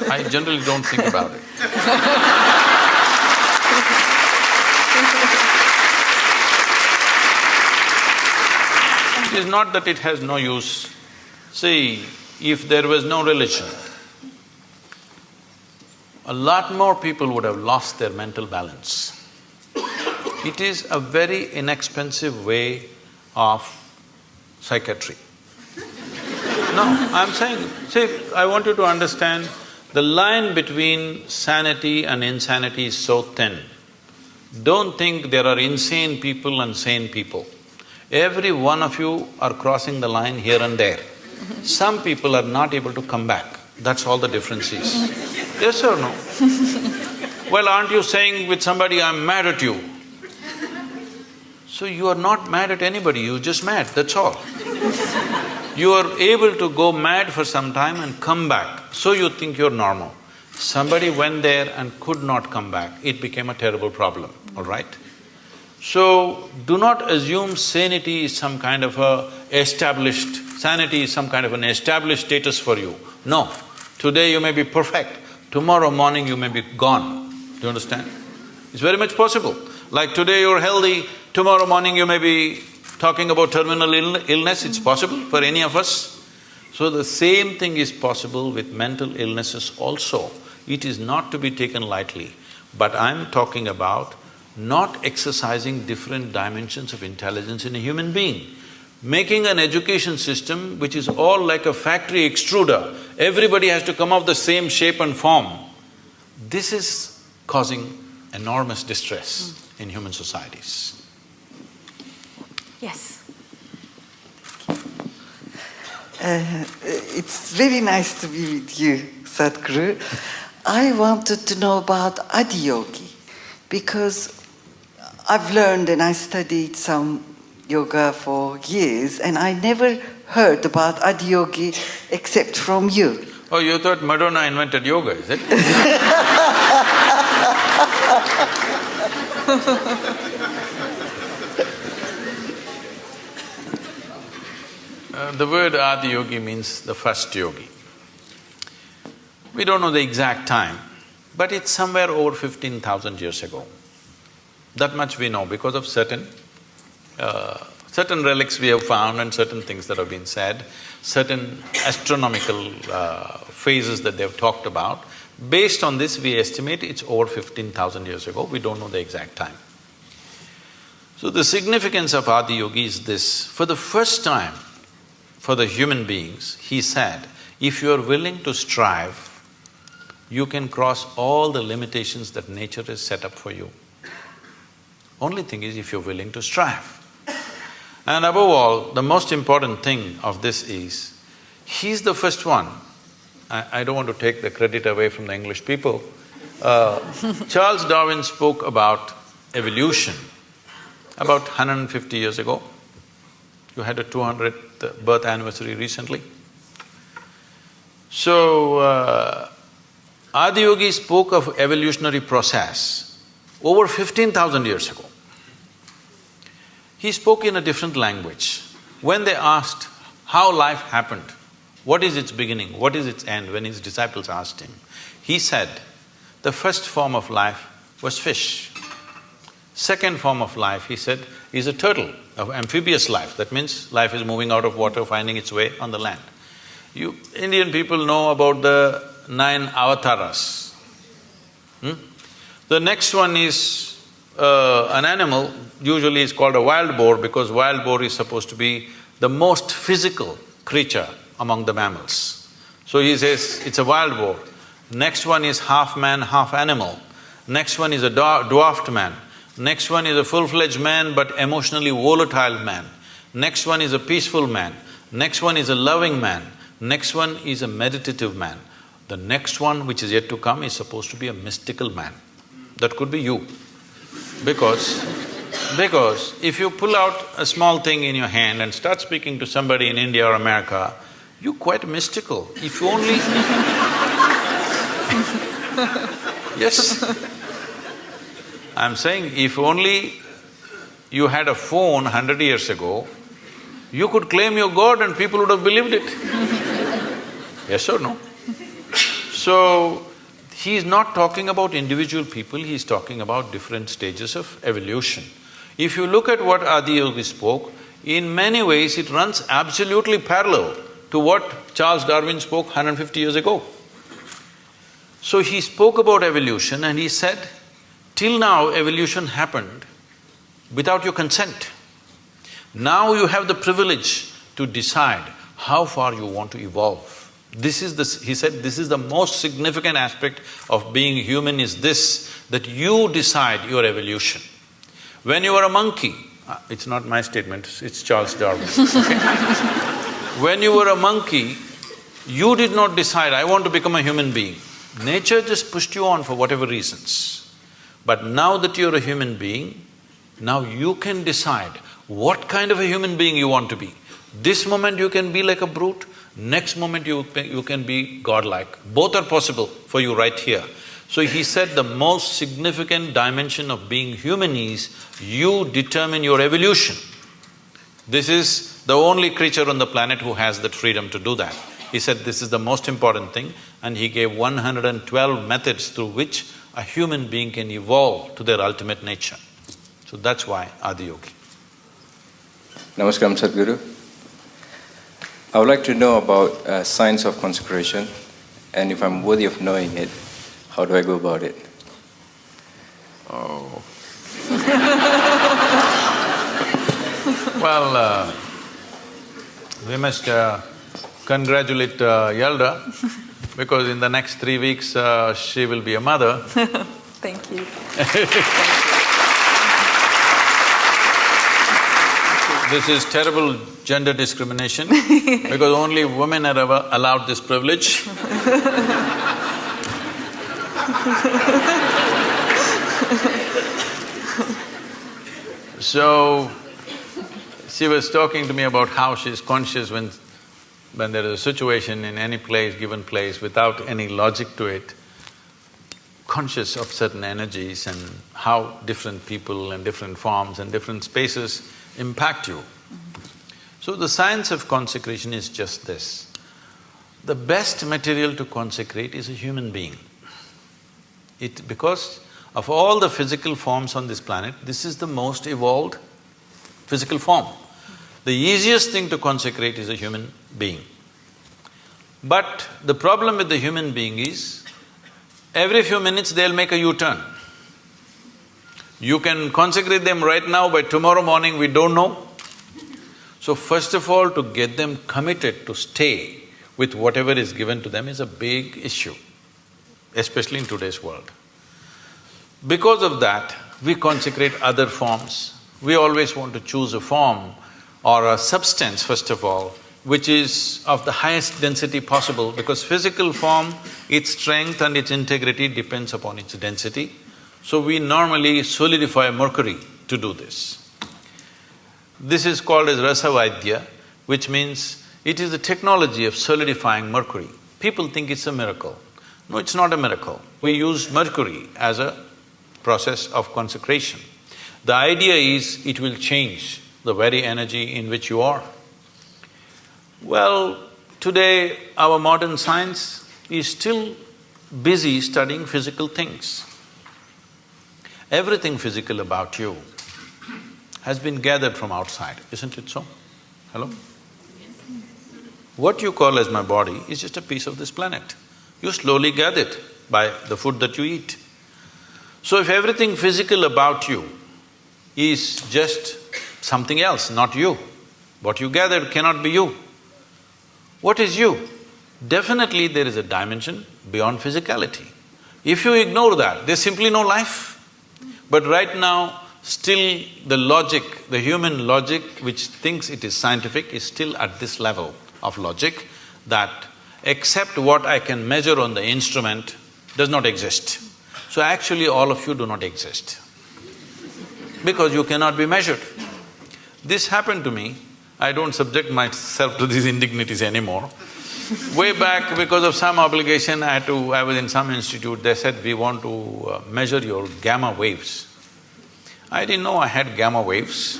S2: I generally don't think about it. It is not that it has no use. See, if there was no religion, a lot more people would have lost their mental balance. It is a very inexpensive way of psychiatry. No, I'm saying, see, I want you to understand, the line between sanity and insanity is so thin. Don't think there are insane people and sane people. Every one of you are crossing the line here and there. Some people are not able to come back, that's all the difference is. Yes or no? Well, aren't you saying with somebody, "I'm mad at you"? So you are not mad at anybody, you're just mad, that's all. You are able to go mad for some time and come back, so you think you're normal. Somebody went there and could not come back, it became a terrible problem, all right? So, do not assume sanity is some kind of sanity is some kind of an established status for you. No, today you may be perfect, tomorrow morning you may be gone. Do you understand? It's very much possible. Like today you're healthy, tomorrow morning you may be talking about terminal illness, it's possible for any of us. So the same thing is possible with mental illnesses also. It is not to be taken lightly. But I'm talking about not exercising different dimensions of intelligence in a human being. Making an education system which is all like a factory extruder, everybody has to come of the same shape and form. This is causing enormous distress in human societies.
S1: Yes.
S4: It's very nice to be with you, Sadhguru. I wanted to know about Adiyogi because I've learned and I studied some yoga for years and I never heard about Adiyogi except from you.
S2: Oh, you thought Madonna invented yoga, is it? The word Adiyogi means the first yogi. We don't know the exact time, but it's somewhere over 15,000 years ago. That much we know because of certain relics we have found and certain things that have been said, certain astronomical phases that they've talked about. Based on this, we estimate it's over 15,000 years ago. We don't know the exact time. So the significance of Adiyogi is this: for the first time, for the human beings, he said, if you are willing to strive, you can cross all the limitations that nature has set up for you. Only thing is if you're willing to strive. And above all, the most important thing of this is, he's the first one. I don't want to take the credit away from the English people. Charles Darwin spoke about evolution about 150 years ago. You had a 200th birth anniversary recently. So, Adiyogi spoke of evolutionary process over 15,000 years ago. He spoke in a different language. When they asked how life happened, what is its beginning, what is its end, when his disciples asked him, he said, the first form of life was fish. Second form of life, he said, is a turtle, of amphibious life. That means life is moving out of water, finding its way on the land. You Indian people know about the 9 avatars. The next one is an animal, usually is called a wild boar because wild boar is supposed to be the most physical creature among the mammals. So he says, it's a wild boar. Next one is half man, half animal. Next one is a dwarfed man. Next one is a full-fledged man but emotionally volatile man. Next one is a peaceful man. Next one is a loving man. Next one is a meditative man. The next one, which is yet to come, is supposed to be a mystical man. That could be you. Because if you pull out a small thing in your hand and start speaking to somebody in India or America, you're quite mystical. If you only… Yes. I'm saying, if only you had a phone 100 years ago, you could claim you're God and people would have believed it. Yes or no? So, he's not talking about individual people, he's talking about different stages of evolution. If you look at what Adiyogi spoke, in many ways it runs absolutely parallel to what Charles Darwin spoke 150 years ago. So he spoke about evolution and he said, till now evolution happened without your consent. Now you have the privilege to decide how far you want to evolve. He said, this is the most significant aspect of being human is this, that you decide your evolution. When you were a monkey, it's not my statement, it's Charles Darwin, okay? When you were a monkey, you did not decide, I want to become a human being. Nature just pushed you on for whatever reasons. But now that you're a human being, now you can decide what kind of a human being you want to be. This moment you can be like a brute, next moment you can be godlike. Both are possible for you right here. So he said the most significant dimension of being human is you determine your evolution. This is the only creature on the planet who has that freedom to do that. He said this is the most important thing, and he gave 112 methods through which a human being can evolve to their ultimate nature. So that's why Adiyogi.
S5: Namaskaram, Sadhguru. I would like to know about science of consecration, and if I'm worthy of knowing it, how do I go about it?
S2: Oh. Well, we must congratulate Yalda, because in the next 3 weeks she will be a mother.
S1: Thank you.
S2: This is terrible gender discrimination because only women are ever allowed this privilege. So, she was talking to me about how she's conscious when there is a situation in any place, given place, without any logic to it, conscious of certain energies and how different people and different forms and different spaces impact you. So the science of consecration is just this. The best material to consecrate is a human being. Because of all the physical forms on this planet, this is the most evolved physical form. The easiest thing to consecrate is a human being. But the problem with the human being is, every few minutes they'll make a U-turn. You can consecrate them right now, by tomorrow morning we don't know. So first of all, to get them committed to stay with whatever is given to them is a big issue, especially in today's world. Because of that, we consecrate other forms. We always want to choose a form or a substance, first of all, which is of the highest density possible, because physical form, its strength and its integrity depends upon its density. So we normally solidify mercury to do this. This is called as Rasavaidya, which means it is the technology of solidifying mercury. People think it's a miracle. No, it's not a miracle. We use mercury as a process of consecration. The idea is it will change the very energy in which you are. Well, today our modern science is still busy studying physical things. Everything physical about you has been gathered from outside, isn't it so? Hello? What you call as my body is just a piece of this planet. You slowly gather it by the food that you eat. So if everything physical about you is just something else, not you, what you gathered cannot be you. What is you? Definitely there is a dimension beyond physicality. If you ignore that, there's simply no life. But right now, still the logic, the human logic which thinks it is scientific is still at this level of logic that except what I can measure on the instrument does not exist. So actually all of you do not exist because you cannot be measured. This happened to me. I don't subject myself to these indignities anymore. Way back, because of some obligation, I was in some institute, they said, we want to measure your gamma waves. I didn't know I had gamma waves.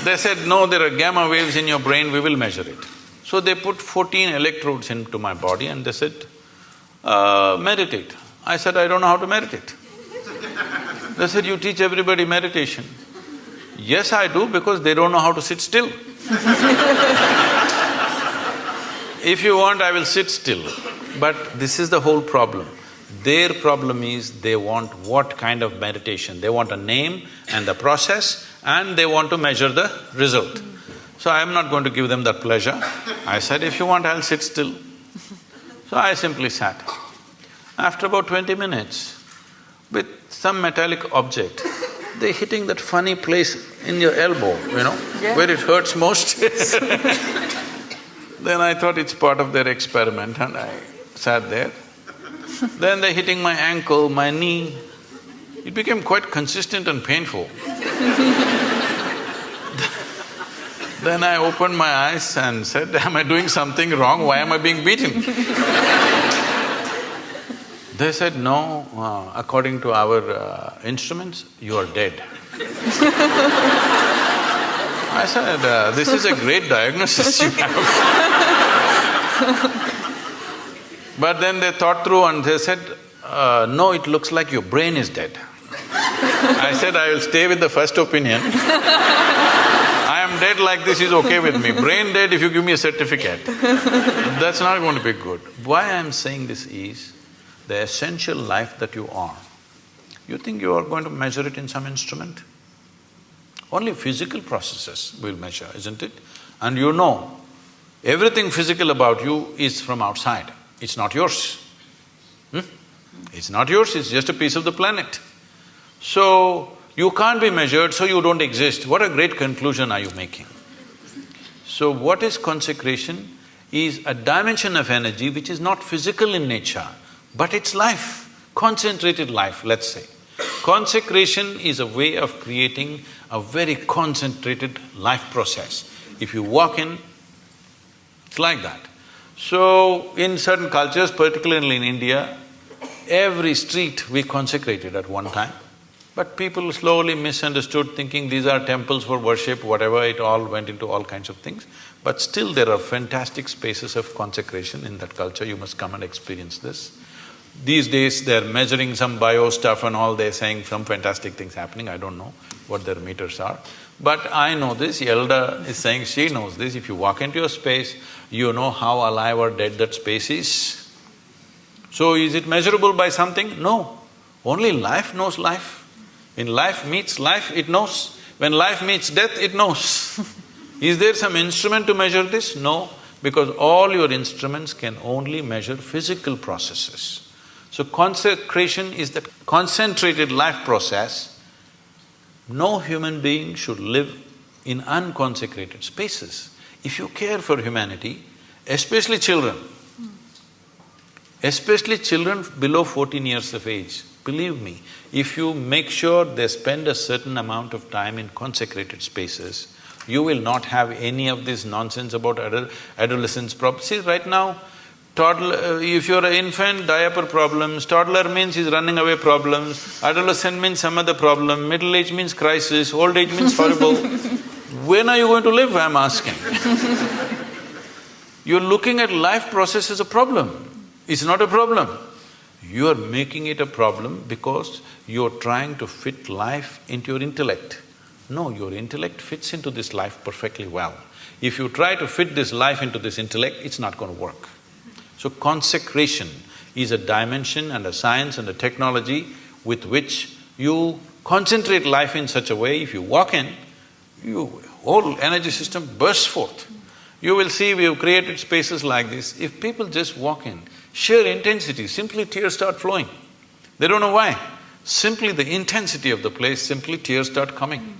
S2: They said, no, there are gamma waves in your brain, we will measure it. So they put 14 electrodes into my body and they said, meditate. I said, I don't know how to meditate. They said, you teach everybody meditation. Yes, I do, because they don't know how to sit still. If you want, I will sit still. But this is the whole problem. Their problem is they want what kind of meditation? They want a name and the process and they want to measure the result. So I am not going to give them that pleasure. I said, if you want, I'll sit still. So I simply sat. After about 20 minutes, with some metallic object, they're hitting that funny place in your elbow, where it hurts most. Then I thought it's part of their experiment and I sat there. Then they're hitting my ankle, my knee. It became quite consistent and painful. Then I opened my eyes and said, am I doing something wrong? Why am I being beaten? They said, no, according to our instruments, you are dead. I said, this is a great diagnosis you have. But then they thought through and they said, no, it looks like your brain is dead. I said, I will stay with the first opinion. I am dead like this is okay with me. Brain dead if you give me a certificate. That's not going to be good. Why I am saying this is, the essential life that you are You think you are going to measure it in some instrument? Only physical processes will measure, isn't it? And you know, everything physical about you is from outside, it's not yours. It's not yours, it's just a piece of the planet. So, you can't be measured, so you don't exist. What a great conclusion are you making? So what is consecration? Is a dimension of energy which is not physical in nature, but it's life, concentrated life, let's say. Consecration is a way of creating a very concentrated life process. If you walk in, it's like that. So, in certain cultures, particularly in India, every street we consecrated at one time. But people slowly misunderstood, thinking these are temples for worship, whatever, it all went into all kinds of things. But still there are fantastic spaces of consecration in that culture, you must come and experience this. These days they're measuring some bio stuff and all, they're saying some fantastic things happening, I don't know what their meters are. But I know this, Yalda is saying she knows this, if you walk into a space, you know how alive or dead that space is. So is it measurable by something? No. Only life knows life. When life meets life, it knows. When life meets death, it knows. Is there some instrument to measure this? No, because all your instruments can only measure physical processes. So consecration is that concentrated life process. No human being should live in unconsecrated spaces. If you care for humanity, especially children below 14 years of age, believe me, if you make sure they spend a certain amount of time in consecrated spaces, you will not have any of this nonsense about adolescence problems. See, right now, toddler… if you're an infant, diaper problems, toddler means he's running away problems, adolescent means some other problem, middle age means crisis, old age means horrible. When are you going to live, I'm asking? You're looking at life process as a problem. It's not a problem. You are making it a problem because you're trying to fit life into your intellect. No, your intellect fits into this life perfectly well. If you try to fit this life into this intellect, it's not going to work. So consecration is a dimension and a science and a technology with which you concentrate life in such a way, if you walk in, your whole energy system bursts forth. You will see we have created spaces like this. If people just walk in, sheer intensity, simply tears start flowing. They don't know why. Simply the intensity of the place, simply tears start coming.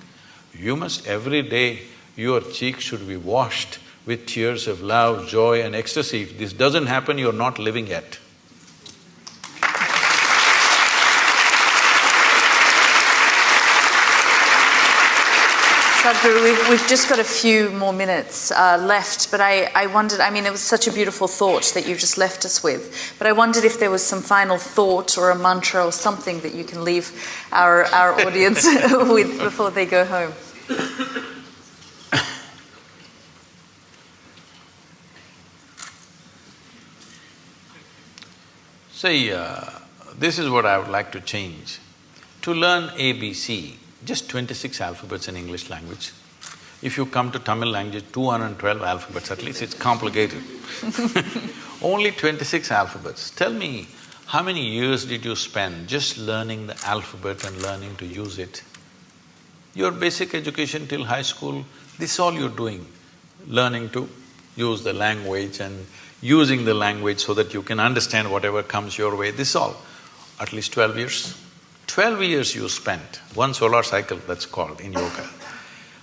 S2: You must every day, your cheeks should be washed with tears of love, joy and ecstasy. If this doesn't happen, you're not living yet.
S1: Sadhguru, we've just got a few more minutes left, but I wondered, I mean, it was such a beautiful thought that you've just left us with, but I wondered if there was some final thought or a mantra or something that you can leave our audience with before they go home.
S2: See, this is what I would like to change. To learn ABC, just 26 alphabets in English language. If you come to Tamil language, 212 alphabets, at least it's complicated. Only 26 alphabets. Tell me, how many years did you spend just learning the alphabet and learning to use it? Your basic education till high school, this is all you're doing, learning to use the language and using the language so that you can understand whatever comes your way, this is all. At least 12 years. 12 years you spent, one solar cycle that's called in yoga.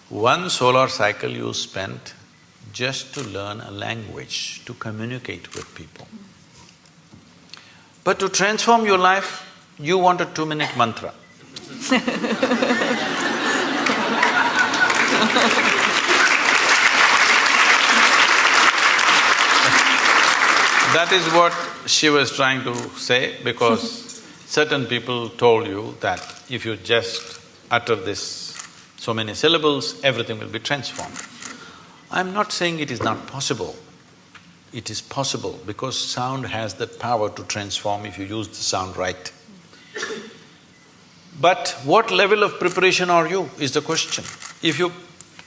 S2: One solar cycle you spent just to learn a language, to communicate with people. But to transform your life, you want a 2-minute mantra. That is what she was trying to say, because certain people told you that if you just utter this so many syllables, everything will be transformed. I'm not saying it is not possible. It is possible because sound has that power to transform if you use the sound right. But what level of preparation are you, is the question. If you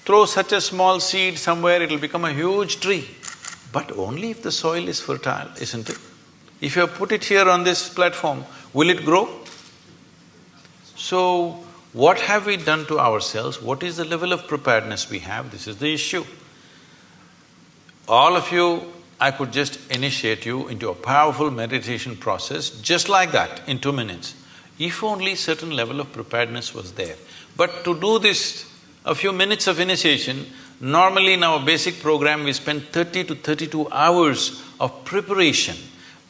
S2: throw such a small seed somewhere, it'll become a huge tree. But only if the soil is fertile, isn't it? If you put it here on this platform, will it grow? So, what have we done to ourselves? What is the level of preparedness we have? This is the issue. All of you, I could just initiate you into a powerful meditation process just like that in 2 minutes, if only certain level of preparedness was there. But to do this, a few minutes of initiation, normally in our basic program we spend 30 to 32 hours of preparation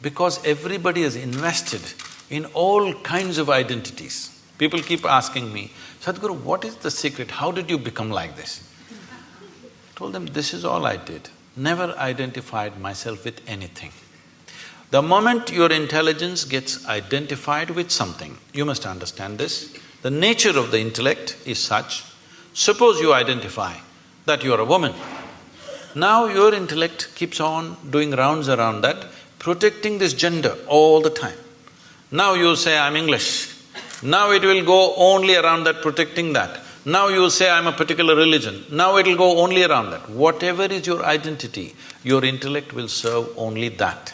S2: because everybody has invested in all kinds of identities. People keep asking me, Sadhguru, what is the secret? How did you become like this? I told them, this is all I did. Never identified myself with anything. The moment your intelligence gets identified with something, you must understand this, the nature of the intellect is such, suppose you identify that you are a woman. Now your intellect keeps on doing rounds around that, protecting this gender all the time. Now you say, I'm English. Now it will go only around that, protecting that. Now you say, I'm a particular religion. Now it'll go only around that. Whatever is your identity, your intellect will serve only that.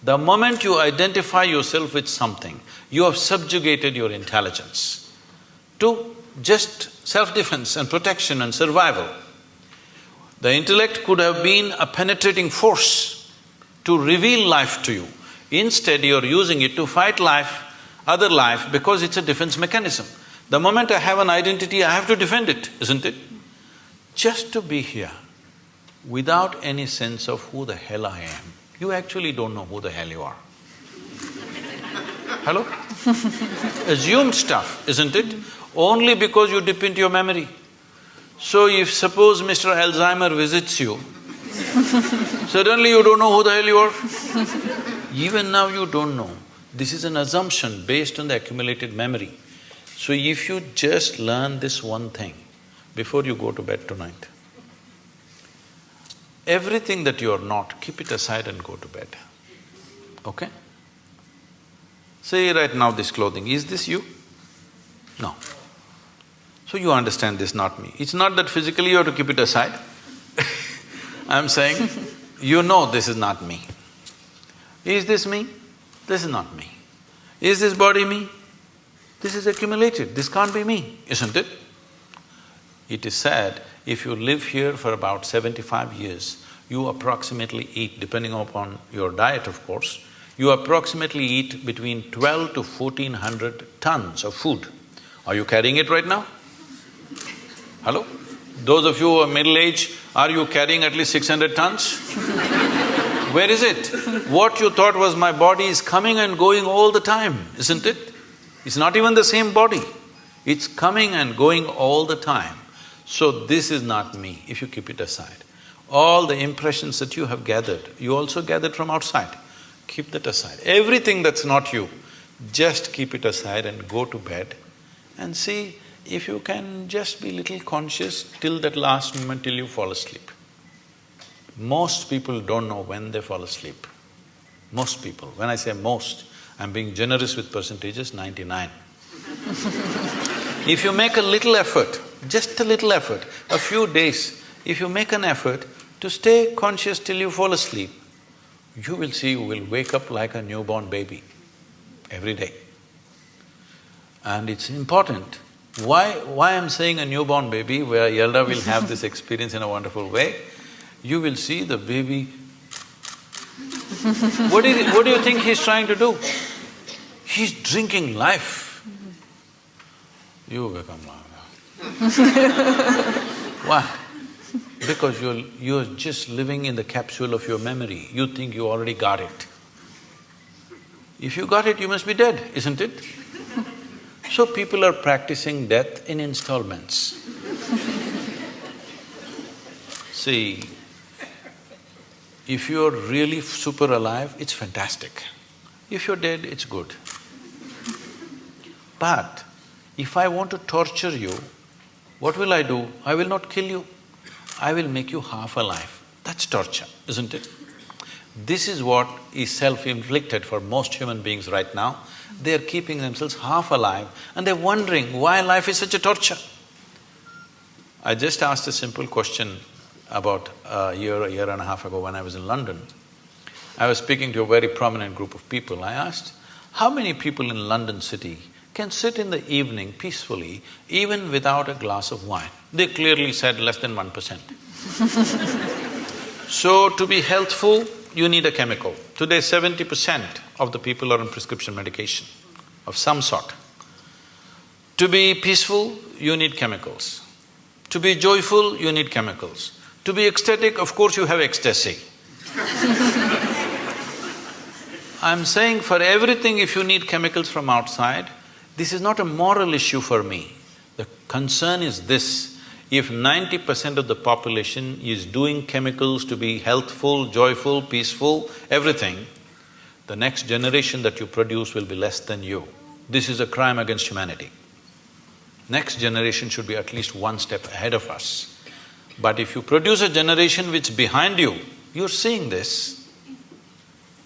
S2: The moment you identify yourself with something, you have subjugated your intelligence to just self-defense and protection and survival. The intellect could have been a penetrating force to reveal life to you. Instead, you're using it to fight life, other life, because it's a defense mechanism. The moment I have an identity, I have to defend it, isn't it? Just to be here, without any sense of who the hell I am, you actually don't know who the hell you are. Hello? Assumed stuff, isn't it? Only because you dip into your memory. So if suppose Mr. Alzheimer visits you, suddenly you don't know who the hell you are. Even now you don't know. This is an assumption based on the accumulated memory. So if you just learn this one thing before you go to bed tonight, everything that you are not, keep it aside and go to bed, okay? Say right now this clothing, is this you? No. So you understand this, not me. It's not that physically you have to keep it aside. I'm saying, you know this is not me. Is this me? This is not me. Is this body me? This is accumulated, this can't be me, isn't it? It is said, if you live here for about 75 years, you approximately eat, depending upon your diet of course, you approximately eat between 12 to 1400 tons of food. Are you carrying it right now? Hello? Those of you who are middle-aged, are you carrying at least 600 tons? Where is it? What you thought was my body is coming and going all the time, isn't it? It's not even the same body. It's coming and going all the time. So this is not me, if you keep it aside. All the impressions that you have gathered, you also gathered from outside. Keep that aside. Everything that's not you, just keep it aside and go to bed and see if you can just be little conscious till that last moment till you fall asleep. Most people don't know when they fall asleep. Most people. When I say most, I'm being generous with percentages, 99. If you make a little effort, just a little effort, a few days, if you make an effort to stay conscious till you fall asleep, you will see you will wake up like a newborn baby every day. And it's important. Why I'm saying a newborn baby, where Yalda will have this experience in a wonderful way, you will see the baby. What do you think he's trying to do? He's drinking life. You become like that. Why? Because you're just living in the capsule of your memory. You think you already got it. If you got it, you must be dead, isn't it? So people are practicing death in installments. See, if you're really super alive, it's fantastic. If you're dead, it's good. But if I want to torture you, what will I do? I will not kill you. I will make you half alive. That's torture, isn't it? This is what is self-inflicted for most human beings right now. They're keeping themselves half alive and they're wondering why life is such a torture. I just asked a simple question about a year and a half ago when I was in London. I was speaking to a very prominent group of people. I asked, how many people in London city can sit in the evening peacefully, even without a glass of wine. They clearly said less than 1%. So, to be healthful, you need a chemical. Today, 70% of the people are on prescription medication of some sort. To be peaceful, you need chemicals. To be joyful, you need chemicals. To be ecstatic, of course you have ecstasy. I'm saying for everything, if you need chemicals from outside, this is not a moral issue for me. The concern is this: if 90% of the population is doing chemicals to be healthful, joyful, peaceful, everything, the next generation that you produce will be less than you. This is a crime against humanity. Next generation should be at least one step ahead of us. But if you produce a generation which is behind you, you're seeing this.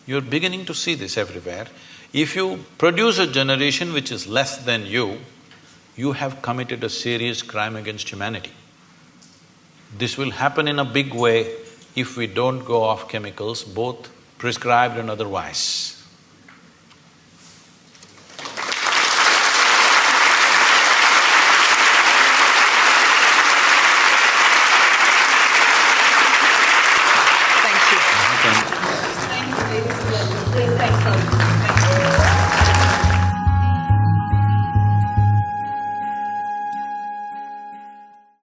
S2: You're beginning to see this everywhere. If you produce a generation which is less than you have committed a serious crime against humanity. This will happen in a big way if we don't go off chemicals, both prescribed and otherwise.
S1: Thank you. Thanks, ladies and gentlemen. Please, thanks,